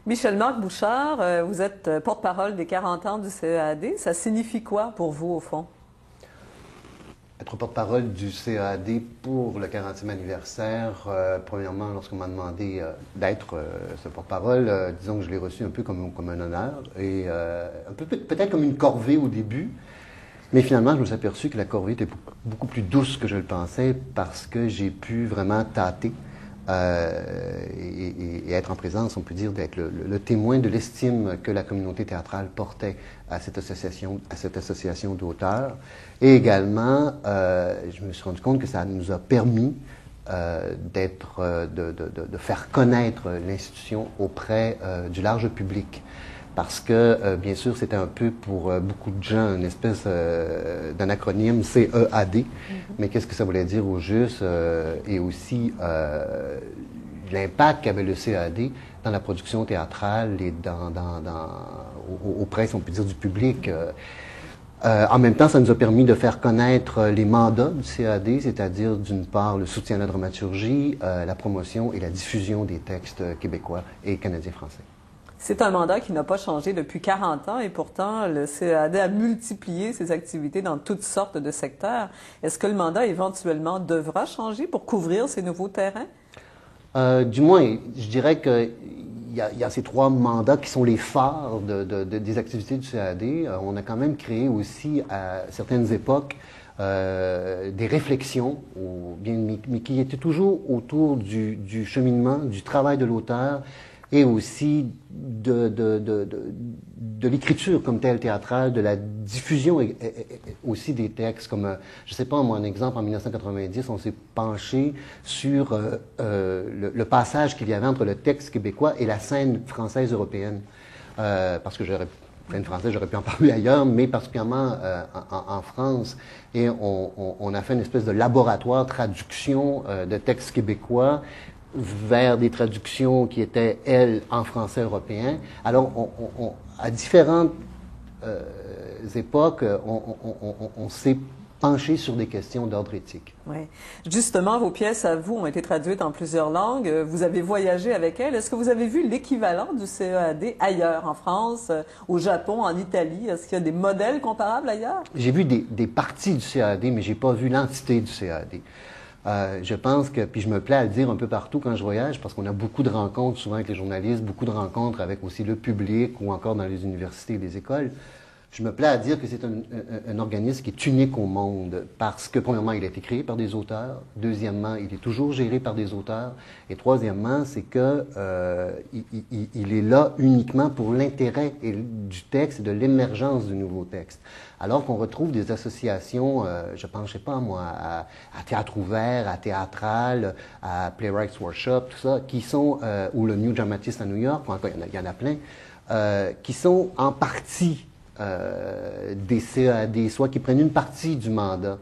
Michel-Marc Bouchard, vous êtes porte-parole des 40 ans du CEAD. Ça signifie quoi pour vous, au fond? Être porte-parole du CEAD pour le 40e anniversaire, premièrement, lorsqu'on m'a demandé d'être ce porte-parole, disons que je l'ai reçu un peu comme un honneur et un peu peut-être comme une corvée au début. Mais finalement, je me suis aperçu que la corvée était beaucoup plus douce que je le pensais parce que j'ai pu vraiment tâter et être en présence, on peut dire, d'être le témoin de l'estime que la communauté théâtrale portait à cette association d'auteurs. Et également, je me suis rendu compte que ça nous a permis de faire connaître l'institution auprès du large public. Parce que, bien sûr, c'était un peu pour beaucoup de gens une espèce d'anacronyme CEAD, mais qu'est-ce que ça voulait dire au juste et aussi l'impact qu'avait le CEAD dans la production théâtrale et auprès, on peut dire, du public. En même temps, ça nous a permis de faire connaître les mandats du CEAD, c'est-à-dire, d'une part, le soutien à la dramaturgie, la promotion et la diffusion des textes québécois et canadiens-français. C'est un mandat qui n'a pas changé depuis 40 ans et pourtant le CEAD a multiplié ses activités dans toutes sortes de secteurs. Est-ce que le mandat éventuellement devra changer pour couvrir ces nouveaux terrains? Du moins, je dirais qu'il y a ces trois mandats qui sont les phares des activités du CEAD. On a quand même créé aussi à certaines époques des réflexions, mais qui étaient toujours autour du cheminement, du travail de l'auteur, et aussi de l'écriture comme telle théâtrale, de la diffusion aussi des textes. Comme, je ne sais pas, moi, un exemple, en 1990, on s'est penché sur le passage qu'il y avait entre le texte québécois et la scène française européenne. Parce que scène française, j'aurais pu en parler ailleurs, mais particulièrement en France. Et on a fait une espèce de laboratoire traduction de textes québécois vers des traductions qui étaient, elles, en français européen. Alors, à différentes époques, on s'est penché sur des questions d'ordre éthique. Oui. Justement, vos pièces à vous ont été traduites en plusieurs langues. Vous avez voyagé avec elles. Est-ce que vous avez vu l'équivalent du CEAD ailleurs, en France, au Japon, en Italie? Est-ce qu'il y a des modèles comparables ailleurs? J'ai vu des parties du CEAD, mais j'ai pas vu l'entité du CEAD. Je pense que, puis je me plais à le dire un peu partout quand je voyage, parce qu'on a beaucoup de rencontres souvent avec les journalistes, beaucoup de rencontres avec aussi le public ou encore dans les universités et les écoles. Je me plais à dire que c'est un organisme qui est unique au monde parce que, premièrement, il a été créé par des auteurs. Deuxièmement, il est toujours géré par des auteurs. Et troisièmement, c'est que il est là uniquement pour l'intérêt du texte et de l'émergence du nouveau texte. Alors qu'on retrouve des associations, je pense, je sais pas moi, à Théâtre Ouvert, à Théâtral, à Playwrights Workshop, tout ça, qui sont, ou le New Dramatist à New York, encore, il y en a plein, qui sont en partie des CEAD, soit qui prennent une partie du mandat,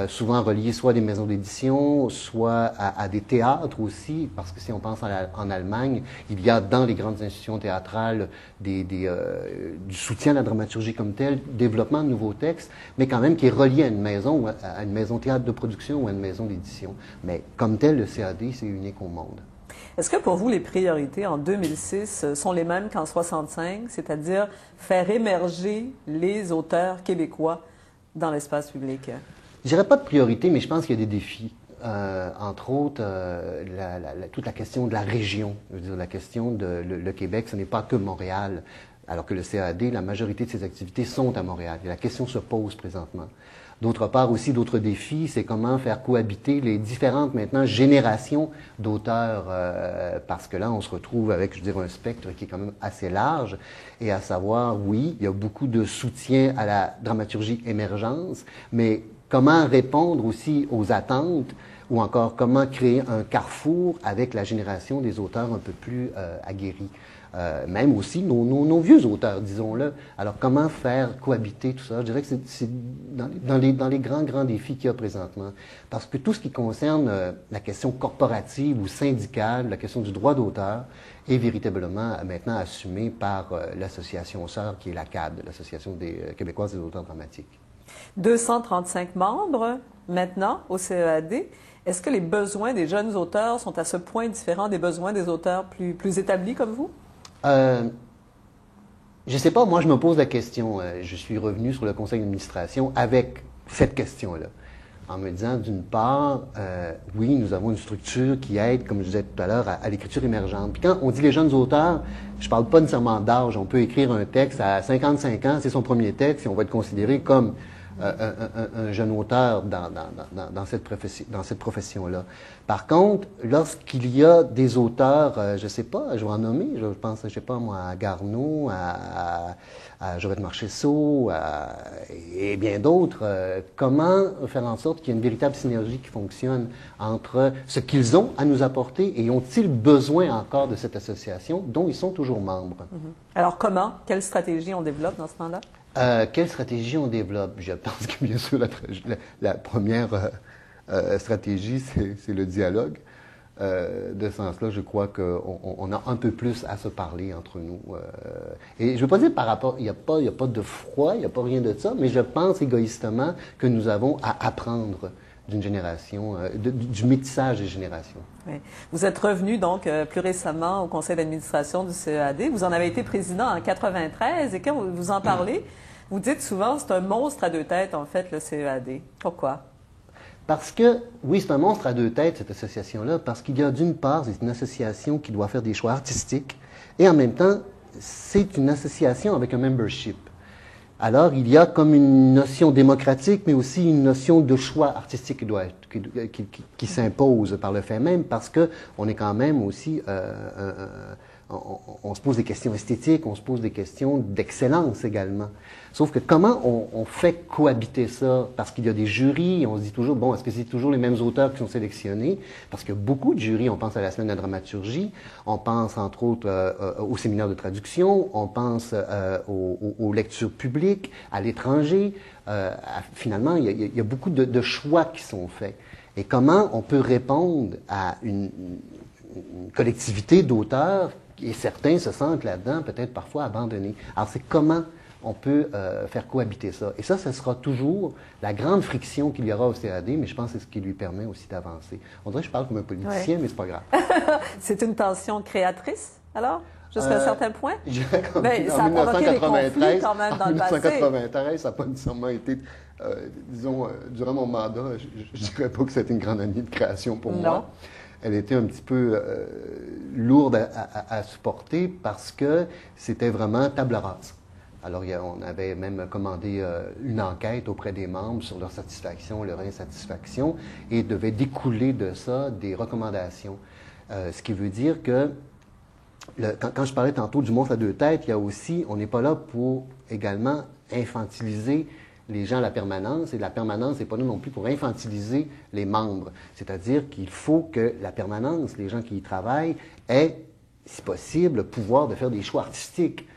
souvent reliés soit à des maisons d'édition, soit à des théâtres aussi, parce que si on pense en Allemagne, il y a dans les grandes institutions théâtrales du soutien à la dramaturgie comme telle, développement de nouveaux textes, mais quand même qui est relié à une maison, à une maison théâtre de production ou à une maison d'édition. Mais comme tel, le CEAD, c'est unique au monde. Est-ce que pour vous, les priorités en 2006 sont les mêmes qu'en 65, c'est-à-dire faire émerger les auteurs québécois dans l'espace public? Je dirais pas de priorité, mais je pense qu'il y a des défis. Entre autres, toute la question de la région. Je veux dire, la question de le Québec, ce n'est pas que Montréal. Alors que le CEAD, la majorité de ses activités sont à Montréal. Et la question se pose présentement. D'autre part aussi, d'autres défis, c'est comment faire cohabiter les différentes maintenant générations d'auteurs, parce que là, on se retrouve avec, je dirais, un spectre qui est quand même assez large, et à savoir, oui, il y a beaucoup de soutien à la dramaturgie émergence, mais comment répondre aussi aux attentes, ou encore comment créer un carrefour avec la génération des auteurs un peu plus aguerris. Même aussi nos vieux auteurs, disons-le. Alors, comment faire cohabiter tout ça? Je dirais que c'est dans les grands défis qu'il y a présentement. Parce que tout ce qui concerne la question corporative ou syndicale, la question du droit d'auteur, est véritablement maintenant assumé par l'association sœur qui est la CAD, l'Association des Québécoises des auteurs dramatiques. 235 membres maintenant au CEAD. Est-ce que les besoins des jeunes auteurs sont à ce point différents des besoins des auteurs plus établis comme vous? Je sais pas, moi je me pose la question. Je suis revenu sur le conseil d'administration avec cette question-là, en me disant d'une part, oui, nous avons une structure qui aide, comme je disais tout à l'heure, à l'écriture émergente. Puis quand on dit les jeunes auteurs, je parle pas nécessairement d'âge. On peut écrire un texte à 55 ans, c'est son premier texte, et on va être considéré comme un jeune auteur dans cette profession-là. Par contre, lorsqu'il y a des auteurs, je sais pas, je vais en nommer, je pense, je sais pas moi, à Garneau, à Jovette Marcheseau, et bien d'autres, comment faire en sorte qu'il y ait une véritable synergie qui fonctionne entre ce qu'ils ont à nous apporter et ont-ils besoin encore de cette association dont ils sont toujours membres? Alors comment? Quelle stratégie on développe dans ce temps-là? Quelle stratégie on développe? Je pense que bien sûr la première stratégie, c'est le dialogue. De ce sens-là, je crois qu'on a un peu plus à se parler entre nous. Et je ne veux pas dire par rapport, il n'y a pas de froid, il n'y a pas rien de ça, mais je pense égoïstement que nous avons à apprendre d'une génération, du métissage des générations. Oui. Vous êtes revenu donc plus récemment au conseil d'administration du CEAD. Vous en avez été président en 93 et quand vous en parlez, vous dites souvent c'est un monstre à deux têtes en fait le CEAD. Pourquoi? Parce que, oui, c'est un monstre à deux têtes, cette association-là, parce qu'il y a d'une part, c'est une association qui doit faire des choix artistiques, et en même temps, c'est une association avec un membership. Alors, il y a comme une notion démocratique, mais aussi une notion de choix artistique qui s'impose par le fait même, parce que on est quand même aussi, on se pose des questions esthétiques, on se pose des questions d'excellence également. Sauf que comment on fait cohabiter ça? Parce qu'il y a des jurys, on se dit toujours, bon, est-ce que c'est toujours les mêmes auteurs qui sont sélectionnés? Parce que beaucoup de jurys, on pense à la semaine de la dramaturgie, on pense entre autres au séminaire de traduction, on pense aux lectures publiques, à l'étranger. Finalement, il y a beaucoup de choix qui sont faits. Et comment on peut répondre à une collectivité d'auteurs, et certains se sentent là-dedans peut-être parfois abandonnés. Alors c'est comment on peut faire cohabiter ça. Et ça, ce sera toujours la grande friction qu'il y aura au CAD, mais je pense que c'est ce qui lui permet aussi d'avancer. On dirait que je parle comme un politicien, mais c'est pas grave. C'est une tension créatrice, alors? Jusqu'à un certain point? Je dirais qu'en ça a provoqué des conflits quand même dans le passé. 1993, ça n'a pas nécessairement été, disons, durant mon mandat, je ne dirais pas que c'était une grande année de création pour moi. Elle était un petit peu lourde à supporter parce que c'était vraiment table rase. Alors, on avait même commandé une enquête auprès des membres sur leur satisfaction, leur insatisfaction, et devait découler de ça des recommandations. Ce qui veut dire que, quand je parlais tantôt du monstre à deux têtes, il y a aussi, on n'est pas là pour également infantiliser les gens à la permanence, et la permanence n'est pas là non plus pour infantiliser les membres. C'est-à-dire qu'il faut que la permanence, les gens qui y travaillent, aient, si possible, le pouvoir de faire des choix artistiques.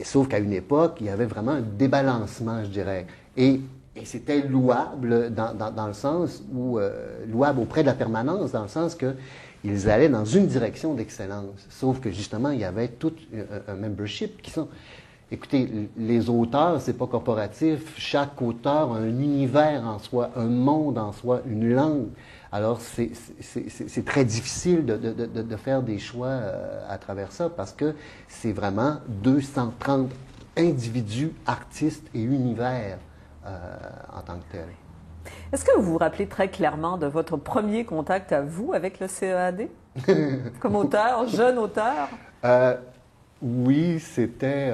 Sauf qu'à une époque, il y avait vraiment un débalancement, je dirais. Et c'était louable dans le sens où, louable auprès de la permanence, dans le sens qu'ils allaient dans une direction d'excellence. Sauf que justement, il y avait tout un membership qui sont... Écoutez, les auteurs, c'est pas corporatif. Chaque auteur a un univers en soi, un monde en soi, une langue. Alors, c'est très difficile de faire des choix à travers ça parce que c'est vraiment 230 individus, artistes et univers en tant que tel. Est-ce que vous vous rappelez très clairement de votre premier contact à vous avec le CEAD? Comme auteur, jeune auteur? Oui, c'était,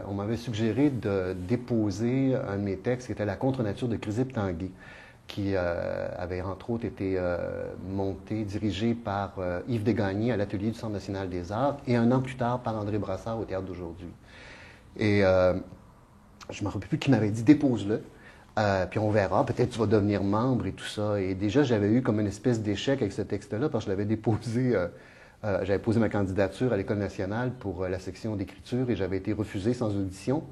on m'avait suggéré de déposer un de mes textes qui était La contre-nature de Chrysippe Tanguay, qui avait entre autres été monté, dirigé par Yves Desgagnés à l'atelier du Centre national des arts et un an plus tard par André Brassard au Théâtre d'aujourd'hui. Et je ne me rappelle plus qui m'avait dit dépose-le, puis on verra, peut-être tu vas devenir membre et tout ça. Et déjà, j'avais eu comme une espèce d'échec avec ce texte-là parce que je l'avais déposé. J'avais posé ma candidature à l'École nationale pour la section d'écriture et j'avais été refusé sans audition,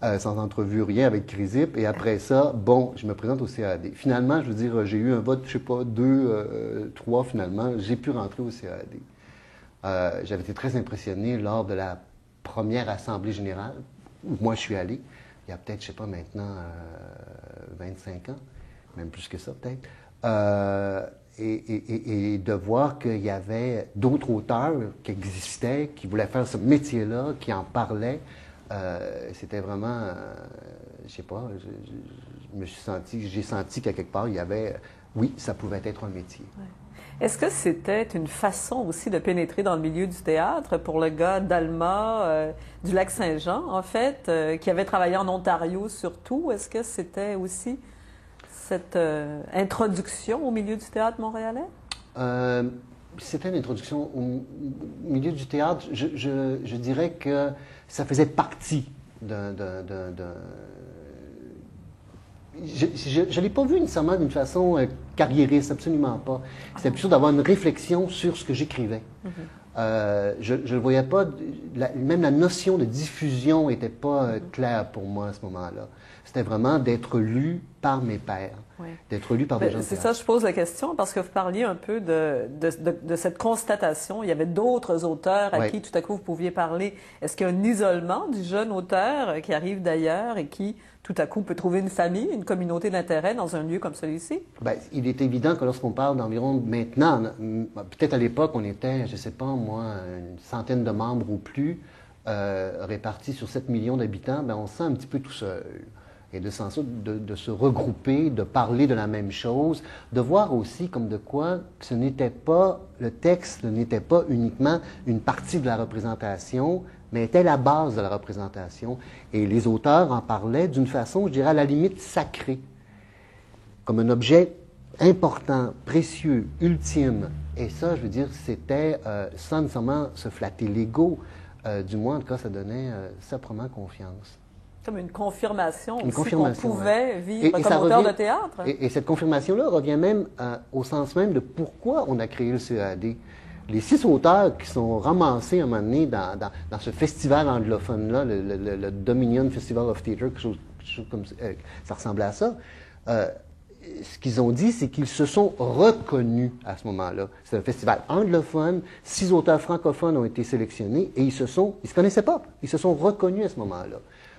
sans entrevue, rien avec Chrysippe. Et après ça, bon, je me présente au CAD. Finalement, je veux dire, j'ai eu un vote, je sais pas, 2, 3 finalement. J'ai pu rentrer au CAD. J'avais été très impressionné lors de la première assemblée générale où moi je suis allé. Il y a peut-être, je sais pas maintenant, 25 ans, même plus que ça peut-être. et de voir qu'il y avait d'autres auteurs qui existaient, qui voulaient faire ce métier-là, qui en parlaient, c'était vraiment, je sais pas, j'ai senti qu'à quelque part, il y avait, oui, ça pouvait être un métier. Ouais. Est-ce que c'était une façon aussi de pénétrer dans le milieu du théâtre pour le gars d'Alma, du Lac-Saint-Jean, en fait, qui avait travaillé en Ontario surtout? Est-ce que c'était aussi cette introduction au milieu du théâtre montréalais? C'était une introduction au milieu du théâtre. Je dirais que ça faisait partie d'un... Je ne l'ai pas vu nécessairement d'une façon carriériste, absolument pas. C'était plutôt d'avoir une réflexion sur ce que j'écrivais. Je ne le voyais pas, même la notion de diffusion n'était pas claire pour moi à ce moment-là. C'était vraiment d'être lu par mes pairs, d'être lu par des gens de C'est théâtre. ça, je pose la question parce que vous parliez un peu de cette constatation. Il y avait d'autres auteurs à qui tout à coup vous pouviez parler. Est-ce qu'il y a un isolement du jeune auteur qui arrive d'ailleurs et qui tout à coup peut trouver une famille, une communauté d'intérêt dans un lieu comme celui-ci? Bien, il est évident que lorsqu'on parle d'environ maintenant, peut-être à l'époque on était, je ne sais pas moi, une centaine de membres ou plus, répartis sur 7 millions d'habitants, bien, on se sent un petit peu tout seul. Et de se regrouper, de parler de la même chose, de voir aussi comme de quoi ce n'était pas, le texte n'était pas uniquement une partie de la représentation, mais était la base de la représentation. Et les auteurs en parlaient d'une façon, je dirais, à la limite sacrée, comme un objet important, précieux, ultime. Et ça, je veux dire, c'était sans nécessairement se flatter l'ego, du moins, en tout cas, ça donnait simplement confiance. Comme une confirmation Une aussi confirmation, qu'on pouvait vivre et comme ça auteur revient, de théâtre. Et cette confirmation-là revient même au sens même de pourquoi on a créé le CEAD. Les 6 auteurs qui sont ramassés à un moment donné dans ce festival anglophone-là, le Dominion Festival of Theatre, quelque chose comme ça, ça ressemblait à ça, ce qu'ils ont dit, c'est qu'ils se sont reconnus à ce moment-là. C'est un festival anglophone, 6 auteurs francophones ont été sélectionnés et ils se connaissaient pas, ils se sont reconnus à ce moment-là.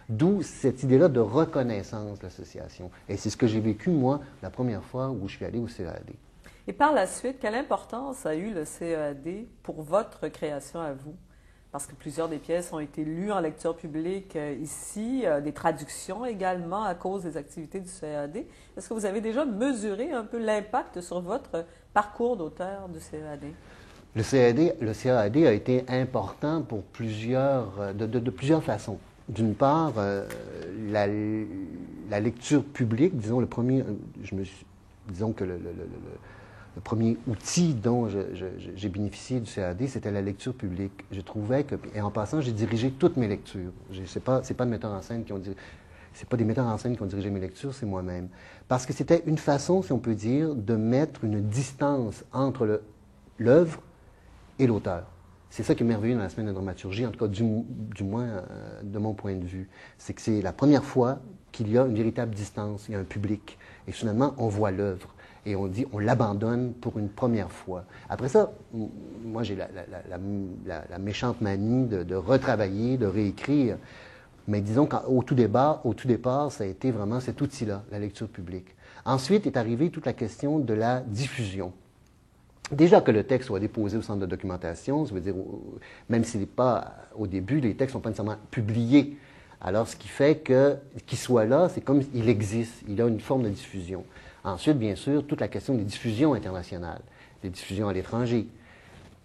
D'où cette idée-là de reconnaissance de l'association. Et c'est ce que j'ai vécu, moi, la première fois où je suis allé au CEAD. Et par la suite, quelle importance a eu le CEAD pour votre création à vous? Parce que plusieurs des pièces ont été lues en lecture publique ici, des traductions également à cause des activités du CEAD. Est-ce que vous avez déjà mesuré un peu l'impact sur votre parcours d'auteur du CEAD? Le CEAD a été important pour de plusieurs façons. D'une part, la lecture publique, disons disons que le premier outil dont j'ai bénéficié du CAD, c'était la lecture publique. Je trouvais que, et en passant, j'ai dirigé toutes mes lectures. C'est pas de metteurs en scène c'est pas des metteurs en scène qui ont dirigé mes lectures, c'est moi-même. Parce que c'était une façon, si on peut dire, de mettre une distance entre l'œuvre et l'auteur. C'est ça qui est merveilleux dans la semaine de dramaturgie, en tout cas du moins de mon point de vue. C'est que c'est la première fois qu'il y a une véritable distance, il y a un public. Et finalement, on voit l'œuvre. Et on dit, on l'abandonne pour une première fois. Après ça, moi j'ai la méchante manie de retravailler, de réécrire. Mais disons qu'au tout départ, ça a été vraiment cet outil-là, la lecture publique. Ensuite est arrivée toute la question de la diffusion. Déjà que le texte soit déposé au centre de documentation, ça veut dire, même s'il n'est pas au début, les textes ne sont pas nécessairement publiés. Alors, ce qui fait qu'il soit là, c'est comme il existe, il a une forme de diffusion. Ensuite, bien sûr, toute la question des diffusions internationales, des diffusions à l'étranger.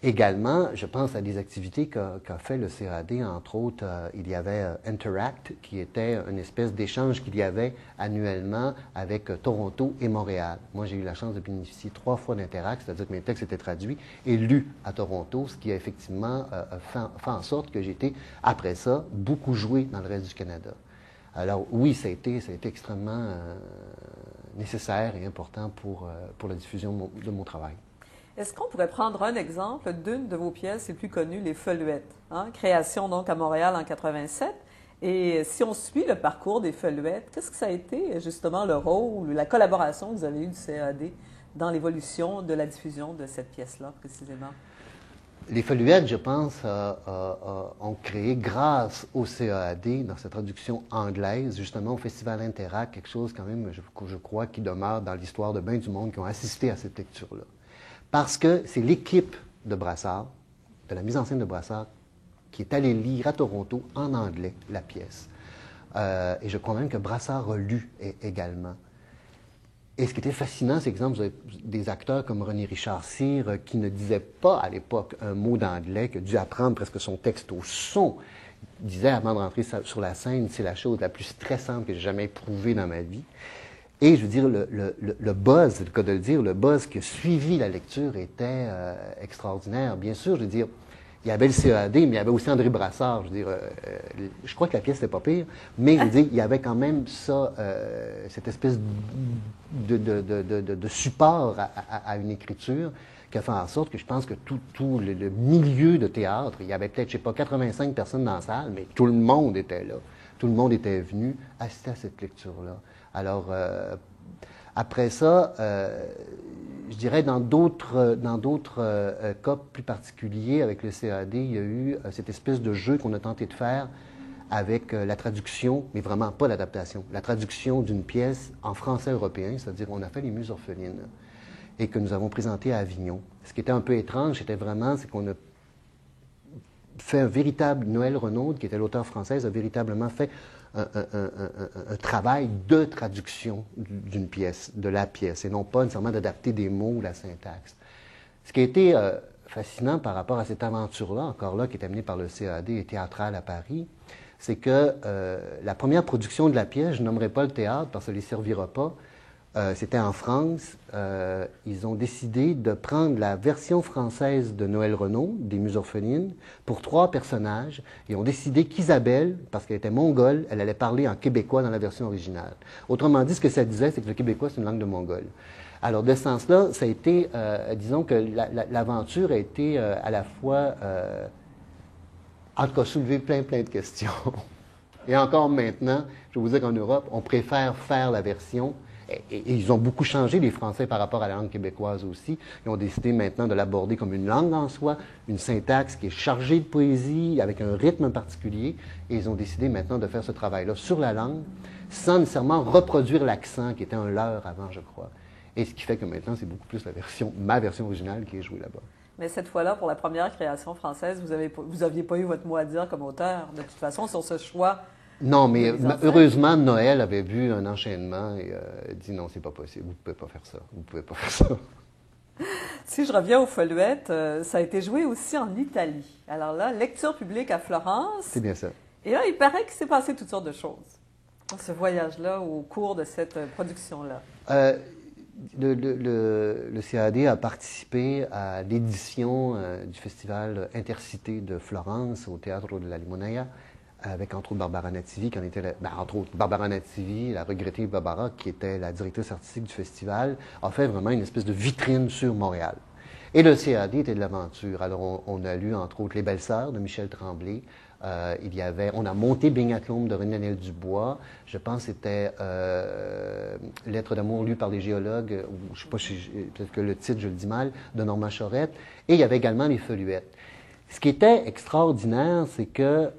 Également, je pense à des activités qu'a fait le CAD, entre autres, il y avait Interact, qui était une espèce d'échange qu'il y avait annuellement avec Toronto et Montréal. Moi, j'ai eu la chance de bénéficier 3 fois d'Interact, c'est-à-dire que mes textes étaient traduits et lus à Toronto, ce qui a effectivement fait en sorte que j'ai été, après ça, beaucoup joué dans le reste du Canada. Alors oui, ça a été extrêmement nécessaire et important pour la diffusion de mon travail. Est-ce qu'on pourrait prendre un exemple d'une de vos pièces les plus connues, Les Feuillettes, création donc à Montréal en 87? Et si on suit le parcours des Feuillettes, qu'est-ce que ça a été justement le rôle, la collaboration que vous avez eue du CAD dans l'évolution de la diffusion de cette pièce-là précisément? Les Feuillettes, je pense, ont créé grâce au CAD, dans sa traduction anglaise, justement au Festival Interact, quelque chose quand même, je crois, qui demeure dans l'histoire de bien du monde qui ont assisté à cette lecture-là. Parce que c'est l'équipe de Brassard, de la mise en scène de Brassard, qui est allée lire à Toronto en anglais la pièce. Et je crois même que Brassard a lu également. Et ce qui était fascinant, c'est que, exemple, vous avez des acteurs comme René Richard Cyr qui ne disait pas à l'époque un mot d'anglais, qui a dû apprendre presque son texte au son. Il disait avant de rentrer sur la scène, c'est la chose la plus stressante que j'ai jamais éprouvée dans ma vie. Et je veux dire, le buzz, c'est le cas de le dire, le buzz qui a suivi la lecture était extraordinaire. Bien sûr, je veux dire, il y avait le CEAD, mais il y avait aussi André Brassard. Je veux dire, je crois que la pièce n'était pas pire, mais je veux dire, il y avait quand même ça, cette espèce de support à une écriture qui a fait en sorte que je pense que tout le milieu de théâtre, il y avait peut-être, je ne sais pas, 85 personnes dans la salle, mais tout le monde était là. Tout le monde était venu assister à cette lecture-là. Alors, après ça, je dirais dans d'autres cas plus particuliers avec le CAD, il y a eu cette espèce de jeu qu'on a tenté de faire avec la traduction, mais vraiment pas l'adaptation, la traduction d'une pièce en français européen, c'est-à-dire on a fait Les Muses orphelines et que nous avons présenté à Avignon. Ce qui était un peu étrange, c'est qu'on a fait un véritable, Noël Renaud, qui était l'auteur française, a véritablement fait un travail de traduction d'une pièce, de la pièce, et non pas nécessairement d'adapter des mots ou la syntaxe. Ce qui a été fascinant par rapport à cette aventure-là, encore là, qui est amenée par le CAD et théâtral à Paris, c'est que la première production de la pièce, je nommerai pas le théâtre parce que ça ne les servira pas, c'était en France. Ils ont décidé de prendre la version française de Noël Renaud, des Muses orphelines, pour 3 personnages. Ils ont décidé qu'Isabelle, parce qu'elle était mongole, elle allait parler en québécois dans la version originale. Autrement dit, ce que ça disait, c'est que le québécois, c'est une langue de mongole. Alors, de ce sens-là, ça a été, disons que l'aventure a été à la fois, en tout cas, soulever plein de questions. Et encore maintenant, je vais vous dire qu'en Europe, on préfère faire la version. Et ils ont beaucoup changé, les Français, par rapport à la langue québécoise aussi. Ils ont décidé maintenant de l'aborder comme une langue en soi, une syntaxe qui est chargée de poésie, avec un rythme particulier. Et ils ont décidé maintenant de faire ce travail-là sur la langue, sans nécessairement reproduire l'accent qui était un leurre avant, je crois. Et ce qui fait que maintenant, c'est beaucoup plus ma version originale qui est jouée là-bas. Mais cette fois-là, pour la première création française, vous aviez pas eu votre mot à dire comme auteur, de toute façon, sur ce choix. Non, mais heureusement, Noël avait vu un enchaînement et dit non, c'est pas possible, vous pouvez pas faire ça, vous pouvez pas faire ça. Si je reviens aux Folluettes, ça a été joué aussi en Italie. Alors là, lecture publique à Florence. C'est bien ça. Et là, il paraît qu'il s'est passé toutes sortes de choses dans ce voyage-là, au cours de cette production-là. Le CAD a participé à l'édition du festival Intercité de Florence au Théâtre de la Limonea, avec entre autres Barbara Nativi, qui en était Barbara Nativi, la regrettée Barbara, qui était la directrice artistique du festival, a fait vraiment une espèce de vitrine sur Montréal. Et le CAD était de l'aventure. Alors, on a lu, entre autres, Les Belles Sœurs de Michel Tremblay. On a monté Bignaclôme de René-Daniel Dubois. Je pense que c'était Lettres d'amour lues par les géologues, ou je ne sais pas, peut-être que le titre, je le dis mal, de Normand Chorette. Et il y avait également Les Folluettes. Ce qui était extraordinaire, c'est que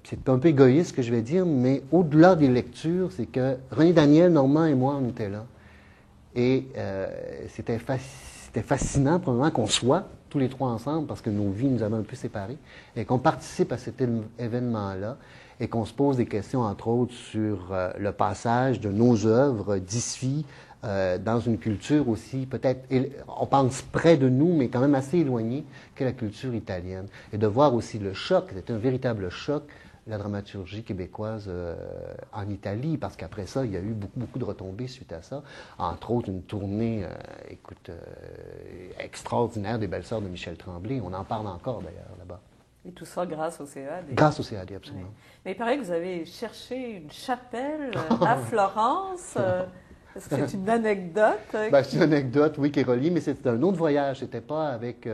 c'est un peu égoïste ce que je vais dire, mais au-delà des lectures, c'est que René Daniel, Normand et moi, on était là. Et c'était fascinant, probablement, qu'on soit tous les 3 ensemble, parce que nos vies nous avaient un peu séparés, et qu'on participe à cet événement-là, et qu'on se pose des questions, entre autres, sur le passage de nos œuvres d'ici dans une culture aussi, peut-être, on pense près de nous, mais quand même assez éloignée, que la culture italienne. Et de voir aussi le choc, c'était un véritable choc, la dramaturgie québécoise en Italie, parce qu'après ça, il y a eu beaucoup de retombées suite à ça. Entre autres, une tournée, extraordinaire des Belles Sœurs de Michel Tremblay. On en parle encore, d'ailleurs, là-bas. Et tout ça grâce au CAD. Grâce au CAD, absolument. Oui. Mais il paraît que vous avez cherché une chapelle à Florence. Est-ce que c'est une anecdote? C'est une anecdote, oui, qui est reliée, mais c'est un autre voyage. C'était pas avec...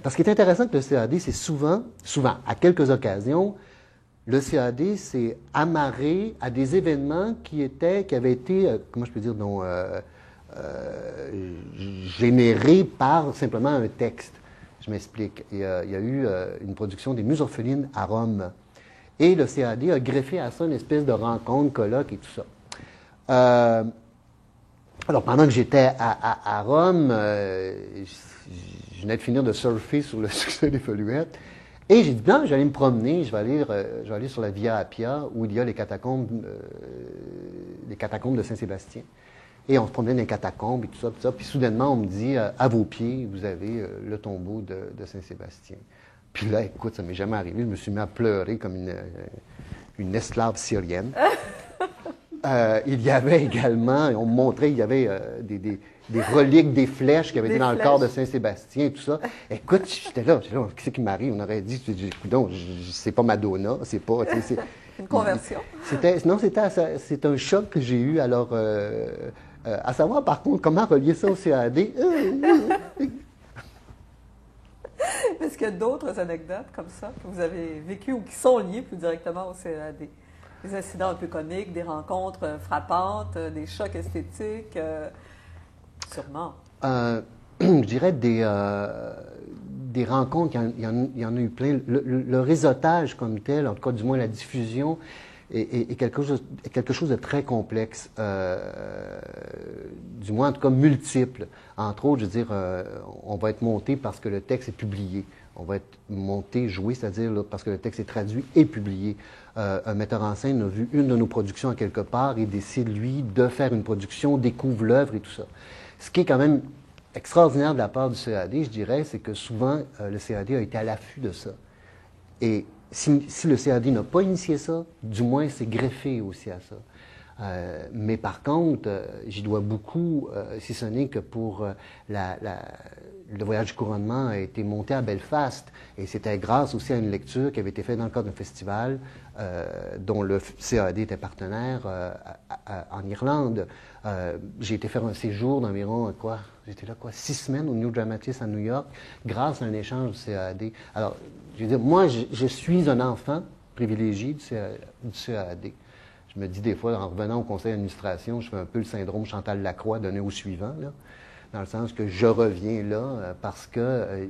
parce qu'il est intéressant que le CAD, c'est souvent, à quelques occasions, le CAD s'est amarré à des événements qui avaient été, comment je peux dire, générés par simplement un texte. Je m'explique. Il y a eu une production des Muses orphelines à Rome. Et le CAD a greffé à ça une espèce de rencontre, colloque et tout ça. Alors, pendant que j'étais à Rome, je venais de finir de surfer sur le succès des Foluettes. Et j'ai dit, non, j'allais me promener, je vais aller sur la Via Appia, où il y a les catacombes de Saint-Sébastien. Et on se promenait dans les catacombes et tout ça, tout ça. Puis soudainement, on me dit, à vos pieds, vous avez le tombeau de Saint-Sébastien. Puis là, écoute, ça m'est jamais arrivé. Je me suis mis à pleurer comme une esclave syrienne. Il y avait également, on me montrait, il y avait des reliques, des flèches qui avaient été dans le corps de Saint-Sébastien et tout ça. Écoute, j'étais là, qu'est-ce qui m'arrive? On aurait dit, écoute, c'est pas Madonna, c'est pas... Une conversion. C'est un choc que j'ai eu. Alors, à savoir, par contre, comment relier ça au CAD? Est-ce qu'il y a d'autres anecdotes comme ça que vous avez vécues ou qui sont liées plus directement au CAD? Des incidents un peu comiques, des rencontres frappantes, des chocs esthétiques, sûrement. Je dirais des rencontres, il y en a eu plein. Le réseautage comme tel, en tout cas du moins la diffusion, est quelque chose de très complexe, du moins en tout cas multiple. Entre autres, je veux dire, on va être monté parce que le texte est publié. On va être monté, joué, c'est-à-dire là, parce que le texte est traduit et publié. Un metteur en scène a vu une de nos productions à quelque part et décide, lui, de faire une production, découvre l'œuvre et tout ça. Ce qui est quand même extraordinaire de la part du CAD, je dirais, c'est que souvent, le CAD a été à l'affût de ça. Et si le CAD n'a pas initié ça, du moins, c'est greffé aussi à ça. Mais par contre, j'y dois beaucoup, si ce n'est que pour le voyage du couronnement a été monté à Belfast. Et c'était grâce aussi à une lecture qui avait été faite dans le cadre d'un festival dont le CAD était partenaire en Irlande. J'ai été faire un séjour d'environ, j'étais là, 6 semaines au New Dramatists à New York, grâce à un échange du CAD. Alors, je veux dire, moi, je suis un enfant privilégié du CAD. Je me dis des fois, en revenant au conseil d'administration, je fais un peu le syndrome Chantal Lacroix donné au suivant, là, dans le sens que je reviens là parce que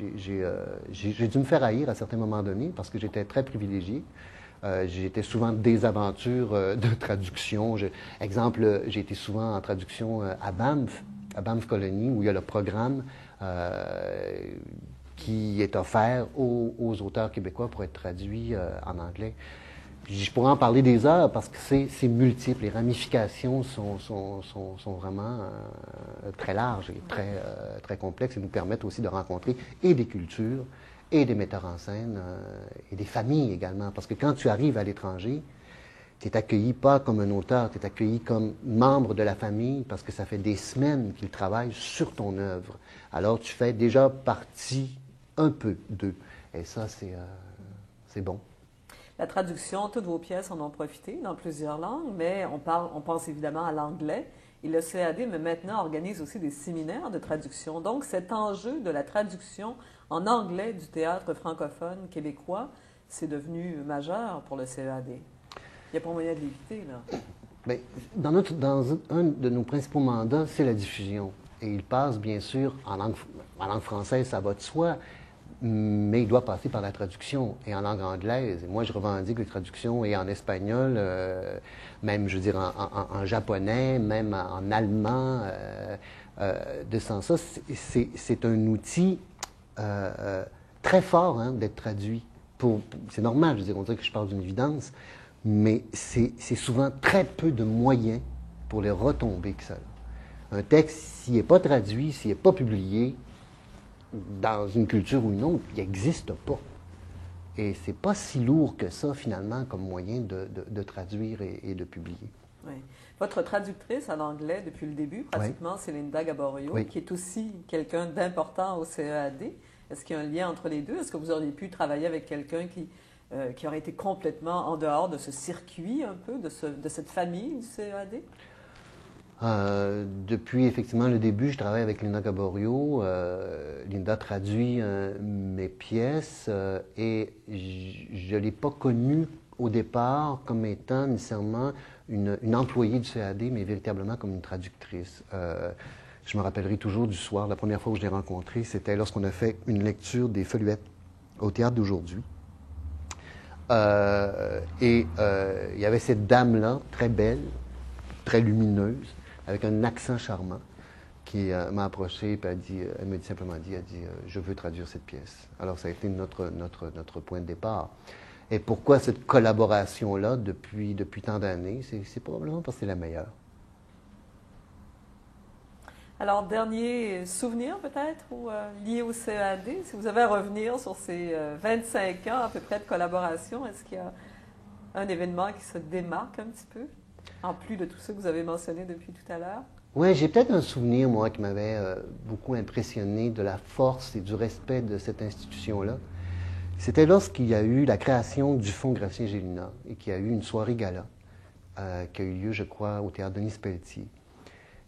j'ai dû me faire haïr à certains moments donnés parce que j'étais très privilégié. J'ai été souvent des aventures de traduction. Exemple, j'ai été souvent en traduction à Banff Colony, où il y a le programme qui est offert aux auteurs québécois pour être traduits en anglais. Je pourrais en parler des heures parce que c'est multiple. Les ramifications sont vraiment très larges et très complexes et nous permettent aussi de rencontrer et des cultures et des metteurs en scène et des familles également. Parce que quand tu arrives à l'étranger, tu es accueilli pas comme un auteur, tu es accueilli comme membre de la famille parce que ça fait des semaines qu'ils travaillent sur ton œuvre. Alors tu fais déjà partie un peu d'eux. Et ça, c'est bon. La traduction, toutes vos pièces en ont profité dans plusieurs langues, mais on pense évidemment à l'anglais. Et le CAD, mais maintenant, organise aussi des séminaires de traduction. Donc, cet enjeu de la traduction en anglais du théâtre francophone québécois, c'est devenu majeur pour le CAD. Il n'y a pas moyen de l'éviter, là. Bien, dans un de nos principaux mandats, c'est la diffusion. Et il passe, bien sûr, en langue française, ça va de soi, mais il doit passer par la traduction et en langue anglaise. Et moi, je revendique les traductions et en espagnol, même, je veux dire, en japonais, même en allemand. De ce sens, ça, c'est un outil très fort d'être traduit. C'est normal, je veux dire, on dirait que je parle d'une évidence, mais c'est souvent très peu de moyens pour les retombées que ça a. Un texte, s'il n'est pas traduit, s'il n'est pas publié, dans une culture ou une autre, il n'existe pas. Et c'est pas si lourd que ça, finalement, comme moyen de traduire et de publier. Oui. Votre traductrice en anglais depuis le début, pratiquement, oui, c'est Linda Gaborio, oui, qui est aussi quelqu'un d'important au CEAD. Est-ce qu'il y a un lien entre les deux? Est-ce que vous auriez pu travailler avec quelqu'un qui aurait été complètement en dehors de ce circuit, un peu, de cette famille du CEAD? Depuis effectivement le début, je travaille avec Linda Gaborio. Linda traduit mes pièces et je ne l'ai pas connue au départ comme étant nécessairement une employée du CAD, mais véritablement comme une traductrice. Je me rappellerai toujours du soir, la première fois où je l'ai rencontrée, c'était lorsqu'on a fait une lecture des Foluettes au Théâtre d'aujourd'hui. Il y avait cette dame-là, très belle, très lumineuse, avec un accent charmant, qui m'a approché et elle m'a simplement dit, je veux traduire cette pièce. Alors ça a été notre point de départ. Et pourquoi cette collaboration-là depuis tant d'années? C'est probablement parce que c'est la meilleure. Alors, dernier souvenir peut-être lié au CEAD, si vous avez à revenir sur ces 25 ans à peu près de collaboration, est-ce qu'il y a un événement qui se démarque un petit peu, en plus de tout ce que vous avez mentionné depuis tout à l'heure? Oui, j'ai peut-être un souvenir, moi, qui m'avait beaucoup impressionné de la force et du respect de cette institution-là. C'était lorsqu'il y a eu la création du Fonds Gracien-Gélina et qu'il y a eu une soirée gala qui a eu lieu, je crois, au Théâtre Denis-Pelletier.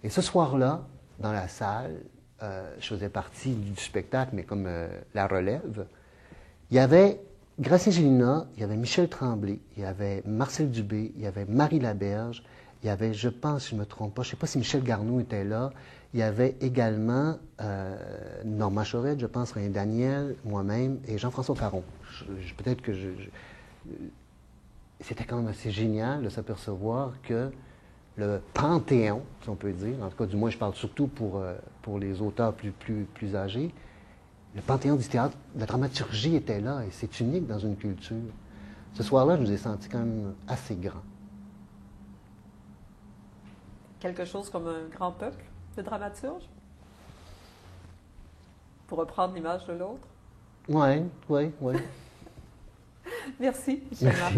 Et ce soir-là, dans la salle, je faisais partie du spectacle, mais comme la relève, il y avait Gracien-Gélina, il y avait Michel Tremblay, il y avait Marcel Dubé, il y avait Marie Laberge, il y avait, je pense, si je ne me trompe pas, je ne sais pas si Michel Garneau était là, il y avait également Normand Chorette, je pense, René Daniel, moi-même et Jean-François Caron. Peut-être que c'était quand même assez génial de s'apercevoir que le panthéon, si on peut dire, en tout cas, du moins, je parle surtout pour les auteurs plus âgés, le panthéon du théâtre, la dramaturgie était là et c'est unique dans une culture. Ce soir-là, je nous ai sentis quand même assez grands. Quelque chose comme un grand peuple de dramaturges, pour reprendre l'image de l'autre. Oui. Merci, Michel Marc.